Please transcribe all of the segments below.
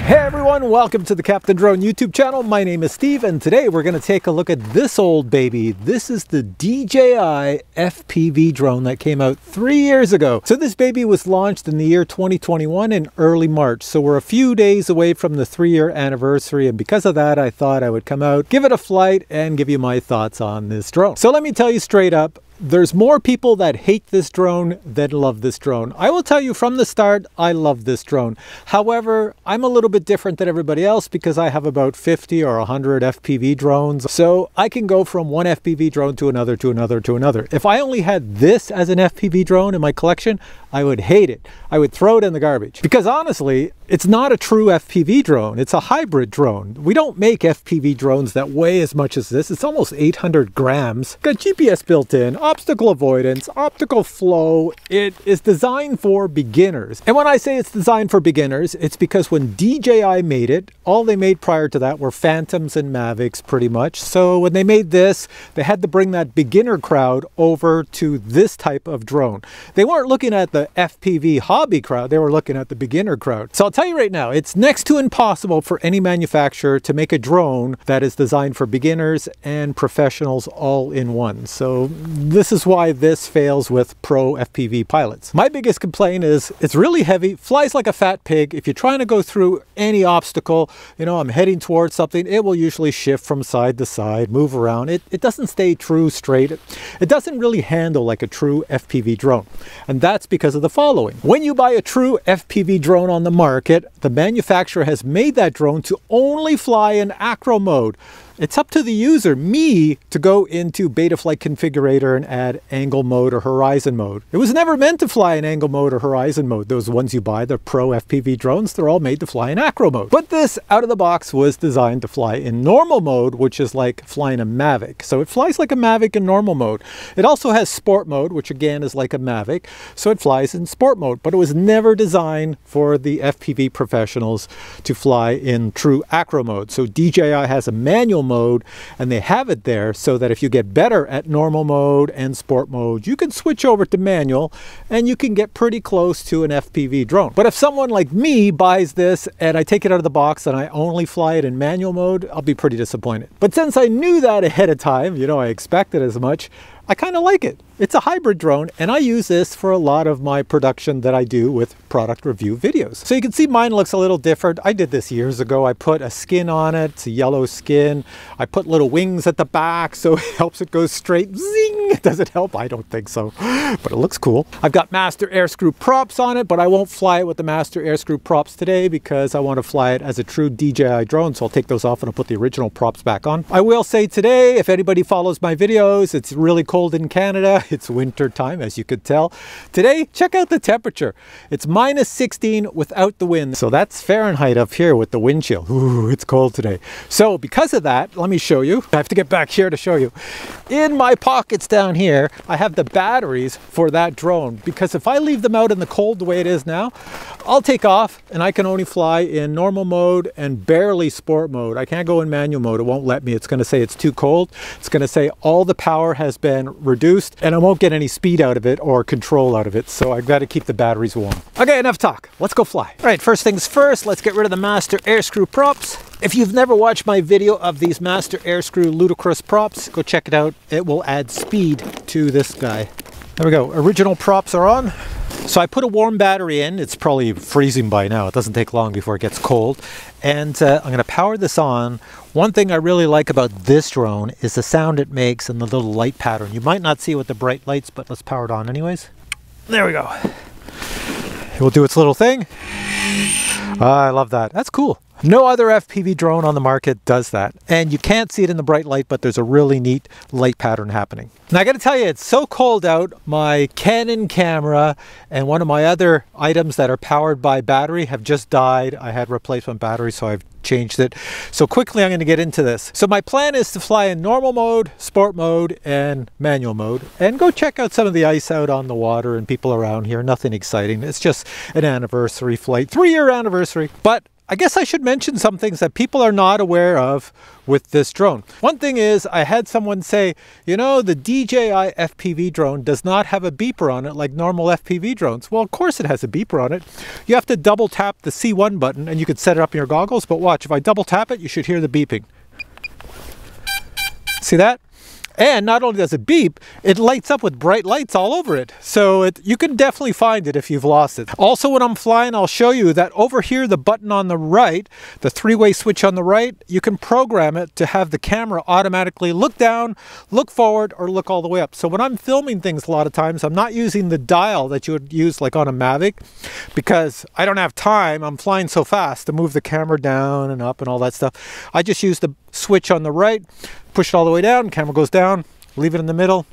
Hey everyone, welcome to the Captain Drone YouTube channel. My name is Steve and today we're going to take a look at this old baby. This is the DJI FPV drone that came out 3 years ago. So this baby was launched in the year 2021 in early March. So we're a few days away from the 3-year anniversary, and because of that I thought I would come out, give it a flight and give you my thoughts on this drone. So let me tell you straight up, there's more people that hate this drone than love this drone. I will tell you from the start, I love this drone. However, I'm a little bit different than everybody else because I have about 50 or 100 FPV drones. So I can go from one FPV drone to another, to another, to another. If I only had this as an FPV drone in my collection, I would hate it. I would throw it in the garbage. Because honestly, it's not a true FPV drone. It's a hybrid drone. We don't make FPV drones that weigh as much as this. It's almost 800 grams. Got GPS built in, obstacle avoidance, optical flow. It is designed for beginners. And when I say it's designed for beginners, it's because when DJI made it, all they made prior to that were Phantoms and Mavics pretty much. So when they made this, they had to bring that beginner crowd over to this type of drone. They weren't looking at the FPV hobby crowd, they were looking at the beginner crowd. So I'll tell you right now, it's next to impossible for any manufacturer to make a drone that is designed for beginners and professionals all in one. So this is why this fails with pro FPV pilots. My biggest complaint is it's really heavy, flies like a fat pig. If you're trying to go through any obstacle, you know, I'm heading towards something, it will usually shift from side to side, move around. It doesn't stay true straight. It doesn't really handle like a true FPV drone. And that's because of the following. When you buy a true FPV drone on the market, the manufacturer has made that drone to only fly in acro mode. It's up to the user, me, to go into Betaflight Configurator and add angle mode or horizon mode. It was never meant to fly in angle mode or horizon mode. Those ones you buy, the pro FPV drones, they're all made to fly in acro mode. But this, out of the box, was designed to fly in normal mode, which is like flying a Mavic. So it flies like a Mavic in normal mode. It also has sport mode, which again is like a Mavic. So it flies in sport mode, but it was never designed for the FPV professionals to fly in true acro mode. So DJI has a manual mode, and they have it there so that if you get better at normal mode and sport mode, you can switch over to manual and you can get pretty close to an FPV drone. But if someone like me buys this and I take it out of the box and I only fly it in manual mode, I'll be pretty disappointed. But since I knew that ahead of time, you know, I expected as much, I kind of like it. It's a hybrid drone, and I use this for a lot of my production that I do with product review videos. So you can see mine looks a little different. I did this years ago. I put a skin on it. It's a yellow skin. I put little wings at the back so it helps it go straight. Zing! Does it help? I don't think so, but it looks cool. I've got master AIRSCREW props on it, but I won't fly it with the master AIRSCREW props today because I want to fly it as a true DJI drone, so I'll take those off and I'll put the original props back on. I will say today, if anybody follows my videos, it's really cold in Canada. It's winter time, as you could tell. Today, check out the temperature. It's minus 16 without the wind. So that's Fahrenheit up here with the wind chill. Ooh, it's cold today. So because of that, let me show you. I have to get back here to show you. In my pockets down here, I have the batteries for that drone, because if I leave them out in the cold the way it is now, I'll take off and I can only fly in normal mode and barely sport mode. I can't go in manual mode. It won't let me. It's going to say it's too cold. It's going to say all the power has been reduced and I won't get any speed out of it or control out of it. So I've got to keep the batteries warm. Okay, enough talk. Let's go fly. All right, first things first, let's get rid of the master AIRSCREW props. If you've never watched my video of these master AIRSCREW ludicrous props, go check it out. It will add speed to this guy. There we go. Original props are on. So I put a warm battery in. It's probably freezing by now. It doesn't take long before it gets cold. And I'm going to power this on. One thing I really like about this drone is the sound it makes and the little light pattern. You might not see it with the bright lights, but let's power it on anyways. There we go. It will do its little thing. I love that. That's cool. No other FPV drone on the market does that. And you can't see it in the bright light, but there's a really neat light pattern happening. Now I gotta tell you, it's so cold out, my Canon camera and one of my other items that are powered by battery have just died. I had replacement battery, so I've changed it. So quickly I'm going to get into this. So my plan is to fly in normal mode, sport mode, and manual mode, and go check out some of the ice out on the water and people around here. Nothing exciting. It's just an anniversary flight, 3-year anniversary. But I guess I should mention some things that people are not aware of with this drone. One thing is, I had someone say, you know, the DJI FPV drone does not have a beeper on it like normal FPV drones. Well, of course it has a beeper on it. You have to double tap the C1 button and you could set it up in your goggles, but watch, if I double tap it, you should hear the beeping. See that? And not only does it beep, it lights up with bright lights all over it. So you can definitely find it if you've lost it. Also, when I'm flying, I'll show you that over here, the button on the right, the 3-way switch on the right, you can program it to have the camera automatically look down, look forward, or look all the way up. So when I'm filming things, a lot of times, I'm not using the dial that you would use like on a Mavic, because I don't have time. I'm flying so fast to move the camera down and up and all that stuff. I just use the switch on the right, push it all the way down, camera goes down, leave it in the middle,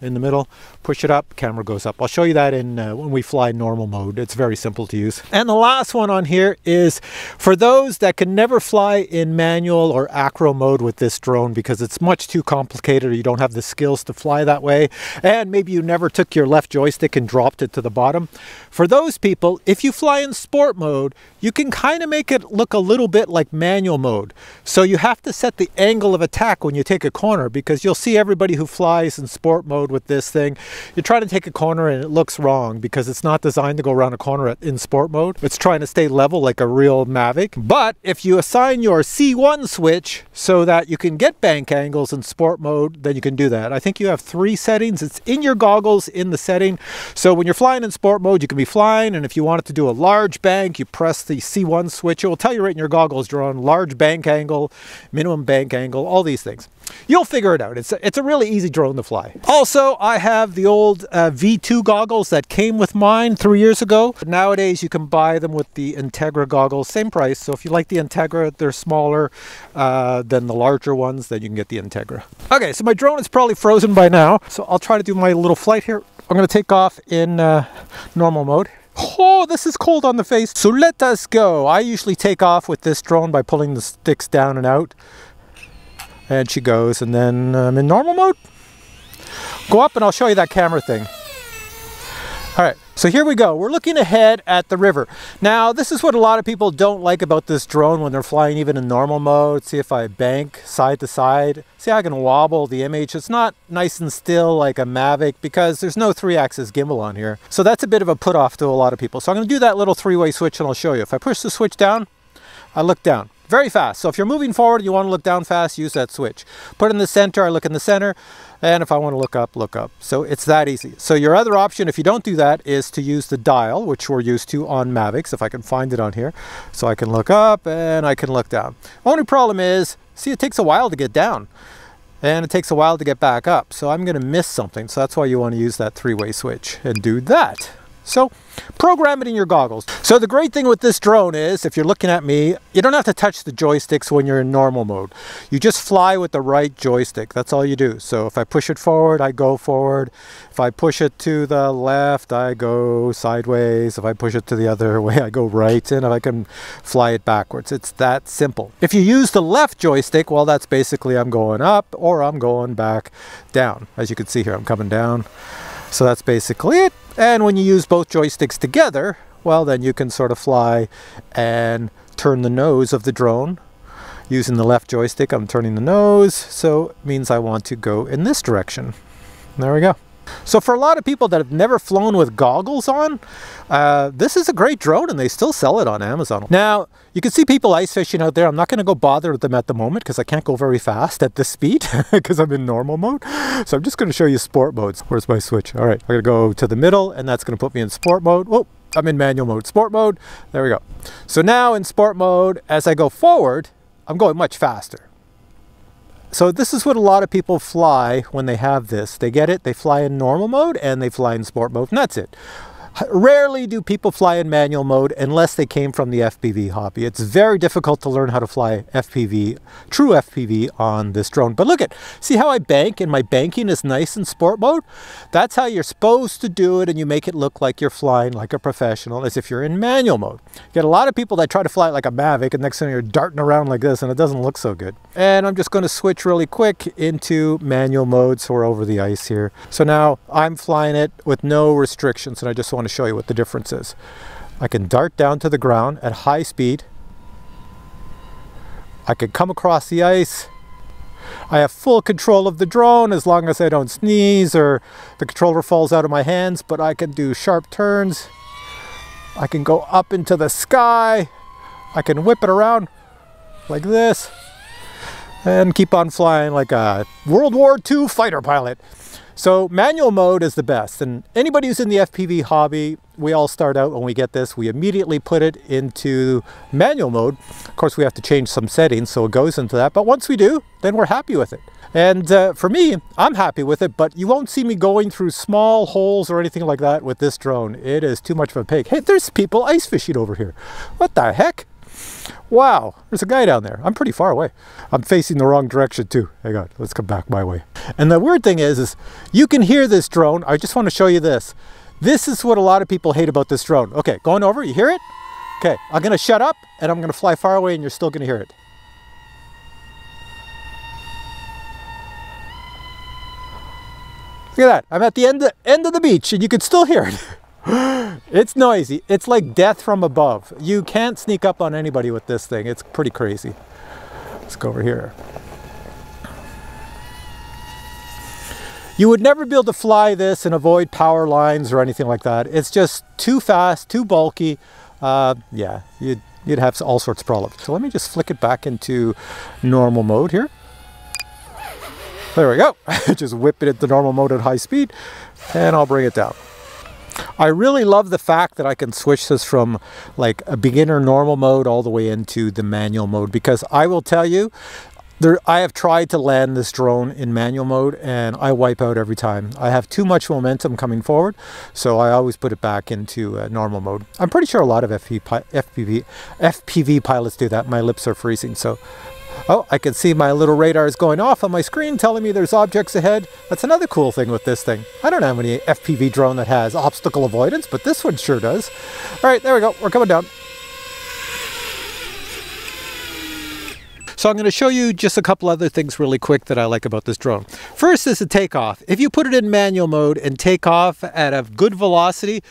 push it up, camera goes up. I'll show you that in when we fly normal mode. It's very simple to use. And the last one on here is for those that can never fly in manual or acro mode with this drone because it's much too complicated, or you don't have the skills to fly that way, and maybe you never took your left joystick and dropped it to the bottom. For those people, if you fly in sport mode, you can kind of make it look a little bit like manual mode. So you have to set the angle of attack when you take a corner, because you'll see everybody who flies in sport mode with this thing, you're trying to take a corner and it looks wrong because it's not designed to go around a corner in sport mode. It's trying to stay level like a real Mavic. But if you assign your C1 switch so that you can get bank angles in sport mode, then you can do that. I think you have 3 settings. It's in your goggles in the setting. So when you're flying in sport mode, you can be flying, and if you wanted to do a large bank, you press the C1 switch. It will tell you right in your goggles you're on large bank angle, minimum bank angle, all these things. You'll figure it out. It's a really easy drone to fly. Also, I have the old V2 goggles that came with mine 3 years ago. Nowadays, you can buy them with the Integra goggles, same price. So if you like the Integra, they're smaller than the larger ones, then you can get the Integra. Okay, so my drone is probably frozen by now. So I'll try to do my little flight here. I'm going to take off in normal mode. Oh, this is cold on the face. So let us go. I usually take off with this drone by pulling the sticks down and out. And she goes, and then I'm in normal mode. Go up and I'll show you that camera thing. All right, so here we go. We're looking ahead at the river. Now, this is what a lot of people don't like about this drone when they're flying even in normal mode. See if I bank side to side. See how I can wobble the image. It's not nice and still like a Mavic because there's no 3-axis gimbal on here. So that's a bit of a put off to a lot of people. So I'm gonna do that little 3-way switch and I'll show you. If I push the switch down, I look down. Very fast. So if you're moving forward, you want to look down fast, use that switch. Put it in the center, I look in the center. And if I want to look up, look up. So it's that easy. So your other option, if you don't do that, is to use the dial, which we're used to on Mavics, if I can find it on here. So I can look up and I can look down. Only problem is, see, it takes a while to get down. And it takes a while to get back up. So I'm going to miss something. So that's why you want to use that 3-way switch and do that. So program it in your goggles. So the great thing with this drone is, if you're looking at me, you don't have to touch the joysticks when you're in normal mode. You just fly with the right joystick. That's all you do. So if I push it forward, I go forward. If I push it to the left, I go sideways. If I push it to the other way, I go right. And if I can fly it backwards, it's that simple. If you use the left joystick, well, that's basically I'm going up or I'm going back down. As you can see here, I'm coming down. So that's basically it. And when you use both joysticks together, well, then you can sort of fly and turn the nose of the drone. Using the left joystick, I'm turning the nose, so it means I want to go in this direction. There we go. So for a lot of people that have never flown with goggles on, this is a great drone and they still sell it on Amazon. Now, you can see people ice fishing out there. I'm not going to go bother with them at the moment because I can't go very fast at this speed because I'm in normal mode. So I'm just going to show you sport modes. Where's my switch? All right, I'm going to go to the middle and that's going to put me in sport mode. Oh, I'm in manual mode. Sport mode. There we go. So now in sport mode, as I go forward, I'm going much faster. So this is what a lot of people fly when they have this. They get it, they fly in normal mode and they fly in sport mode, and that's it. Rarely do people fly in manual mode unless they came from the FPV hobby. It's very difficult to learn how to fly FPV, true FPV on this drone. But look see how I bank, and my banking is nice in sport mode? That's how you're supposed to do it, and you make it look like you're flying like a professional as if you're in manual mode. You get a lot of people that try to fly it like a Mavic, and next thing you're darting around like this, and it doesn't look so good. And I'm just going to switch really quick into manual mode, so we're over the ice here. So now I'm flying it with no restrictions, and I just want to show you what the difference is. I can dart down to the ground at high speed. I can come across the ice. I have full control of the drone as long as I don't sneeze or the controller falls out of my hands, but I can do sharp turns. I can go up into the sky. I can whip it around like this and keep on flying like a World War II fighter pilot. So manual mode is the best, and anybody who's in the FPV hobby, we all start out when we get this, we immediately put it into manual mode. Of course, we have to change some settings, so it goes into that, but once we do, then we're happy with it. And for me, I'm happy with it, but you won't see me going through small holes or anything like that with this drone. It is too much of a pig. Hey, there's people ice fishing over here. What the heck? Wow, there's a guy down there. I'm pretty far away. I'm facing the wrong direction too. Hang on, let's come back my way. And the weird thing is you can hear this drone. I just want to show you this. This is what a lot of people hate about this drone. Okay, going over, you hear it? Okay, I'm gonna shut up and I'm gonna fly far away and you're still gonna hear it. Look at that, I'm at the end of the beach and you can still hear it. It's noisy. It's like death from above. You can't sneak up on anybody with this thing. It's pretty crazy. Let's go over here. You would never be able to fly this and avoid power lines or anything like that. It's just too fast, too bulky. Yeah, you'd have all sorts of problems. So let me just flick it back into normal mode here. There we go. Just whip it into normal mode at high speed and I'll bring it down. I really love the fact that I can switch this from like a beginner normal mode all the way into the manual mode, because I will tell you, I have tried to land this drone in manual mode and I wipe out every time. I have too much momentum coming forward, so I always put it back into normal mode. I'm pretty sure a lot of FPV pilots do that. My lips are freezing, so... Oh, I can see my little radar is going off on my screen telling me there's objects ahead. That's another cool thing with this thing. I don't have any FPV drone that has obstacle avoidance, but this one sure does. All right, there we go. We're coming down. So I'm going to show you just a couple other things really quick that I like about this drone. First is the takeoff. If you put it in manual mode and take off at a good velocity,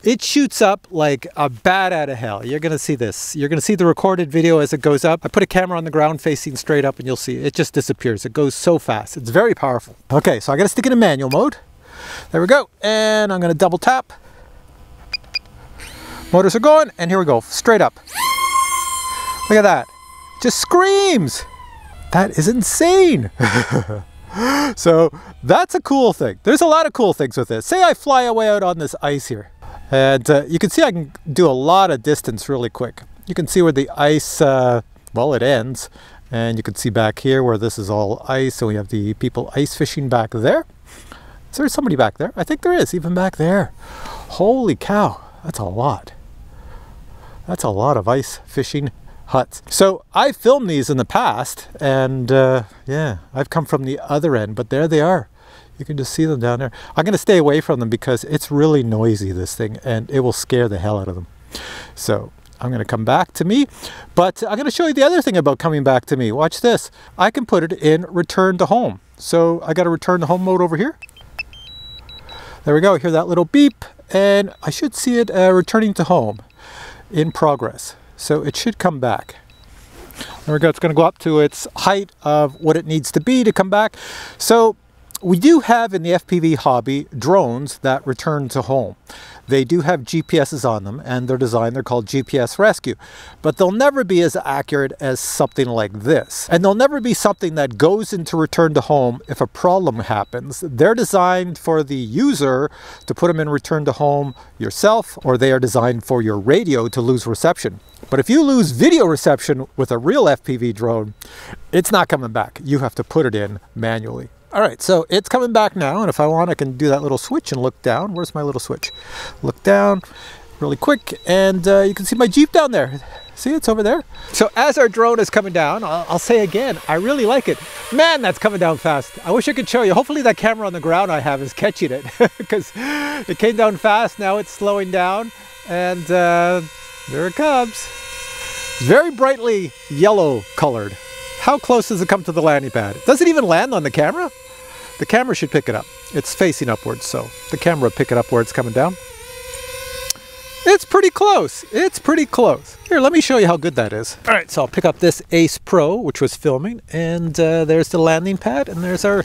it shoots up like a bat out of hell. You're going to see this. You're going to see the recorded video as it goes up. I put a camera on the ground facing straight up and you'll see it just disappears. It goes so fast. It's very powerful. Okay, so I got to stick it in manual mode. There we go. And I'm going to double tap. Motors are going, and here we go. Straight up. Look at that. Just screams. That is insane. So that's a cool thing. There's a lot of cool things with this. Say I fly away out on this ice here. And you can see I can do a lot of distance really quick. You can see where the ice, well, it ends. And you can see back here where this is all ice. So we have the people ice fishing back there. Is there somebody back there? I think there is, even back there. Holy cow, that's a lot. That's a lot of ice fishing huts. So I filmed these in the past, and yeah, I've come from the other end, but there they are. You can just see them down there. I'm going to stay away from them because it's really noisy, this thing, and it will scare the hell out of them. So I'm going to come back to me, but I'm going to show you the other thing about coming back to me. Watch this. I can put it in return to home. So I got a return to home mode over here. There we go. Hear that little beep, and I should see it returning to home in progress. So it should come back. There we go. It's going to go up to its height of what it needs to be to come back. So we do have in the FPV hobby drones that return to home. They do have GPSs on them, and they're called GPS rescue, but they'll never be as accurate as something like this. And they'll never be something that goes into return to home if a problem happens. They're designed for the user to put them in return to home yourself, or they are designed for your radio to lose reception. But if you lose video reception with a real FPV drone, it's not coming back. You have to put it in manually. All right, so it's coming back now, and if I want, I can do that little switch and look down. Where's my little switch? Look down really quick, and you can see my Jeep down there. See, it's over there. So as our drone is coming down, I'll say again, I really like it. Man, that's coming down fast. I wish I could show you. Hopefully that camera on the ground I have is catching it, because it came down fast. Now it's slowing down, and there it comes. It's very brightly yellow colored. How close does it come to the landing pad? Does it even land on the camera? The camera should pick it up. It's facing upwards, so the camera will pick it up where it's coming down. It's pretty close. It's pretty close. Here, let me show you how good that is. All right, so I'll pick up this AIRSCREW, which was filming, and there's the landing pad, and there's our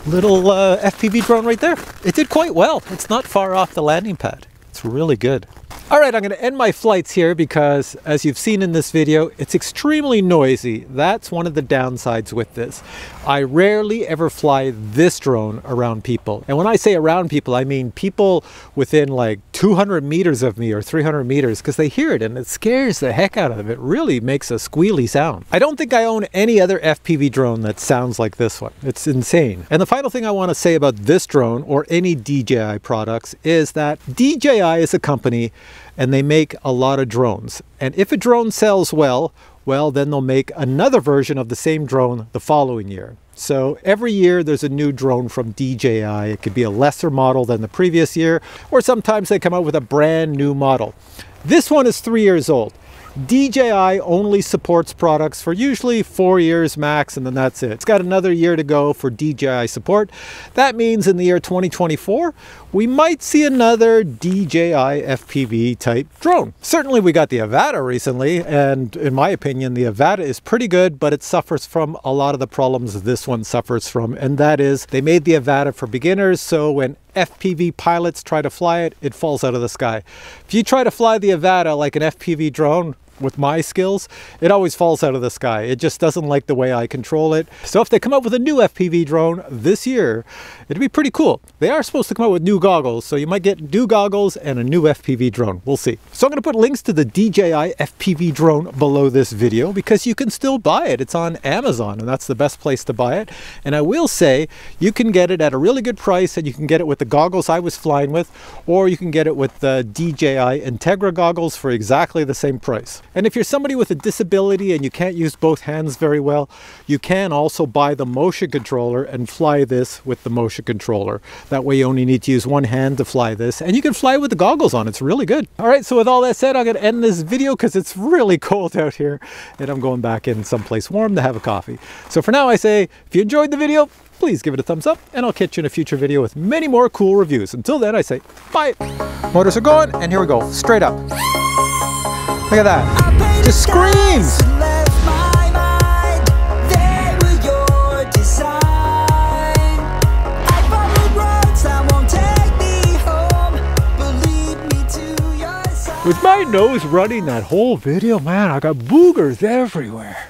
little FPV drone right there. It did quite well. It's not far off the landing pad. It's really good. All right, I'm going to end my flights here because, as you've seen in this video, it's extremely noisy. That's one of the downsides with this. I rarely ever fly this drone around people. And when I say around people, I mean people within like 200 meters of me or 300 meters, because they hear it and it scares the heck out of them. It really makes a squealy sound. I don't think I own any other FPV drone that sounds like this one. It's insane. And the final thing I want to say about this drone or any DJI products is that DJI is a company and they make a lot of drones. And if a drone sells well, then they'll make another version of the same drone the following year. So every year there's a new drone from DJI. It could be a lesser model than the previous year, or sometimes they come out with a brand new model. This one is 3 years old. DJI only supports products for usually 4 years max, and then that's it. It's got another year to go for DJI support. That means in the year 2024, we might see another DJI FPV type drone. Certainly we got the AVATA recently, and in my opinion, the AVATA is pretty good, but it suffers from a lot of the problems this one suffers from, and that is they made the AVATA for beginners, so when FPV pilots try to fly it, it falls out of the sky. If you try to fly the AVATA like an FPV drone, with my skills, it always falls out of the sky. It just doesn't like the way I control it. So if they come up with a new FPV drone this year, it'd be pretty cool. They are supposed to come out with new goggles, so you might get new goggles and a new FPV drone. We'll see. So I'm going to put links to the DJI FPV drone below this video because you can still buy it. It's on Amazon, and that's the best place to buy it. And I will say you can get it at a really good price, and you can get it with the goggles I was flying with, or you can get it with the DJI Integra goggles for exactly the same price. And if you're somebody with a disability and you can't use both hands very well, you can also buy the motion controller and fly this with the motion controller. That way you only need to use one hand to fly this, and you can fly with the goggles on. It's really good. All right, so with all that said, I'm going to end this video because it's really cold out here and I'm going back in someplace warm to have a coffee. So for now I say, if you enjoyed the video, please give it a thumbs up, and I'll catch you in a future video with many more cool reviews. Until then, I say bye. Motors are going, and here we go, straight up. Look at that. Just screams. With my nose running that whole video, man, I got boogers everywhere.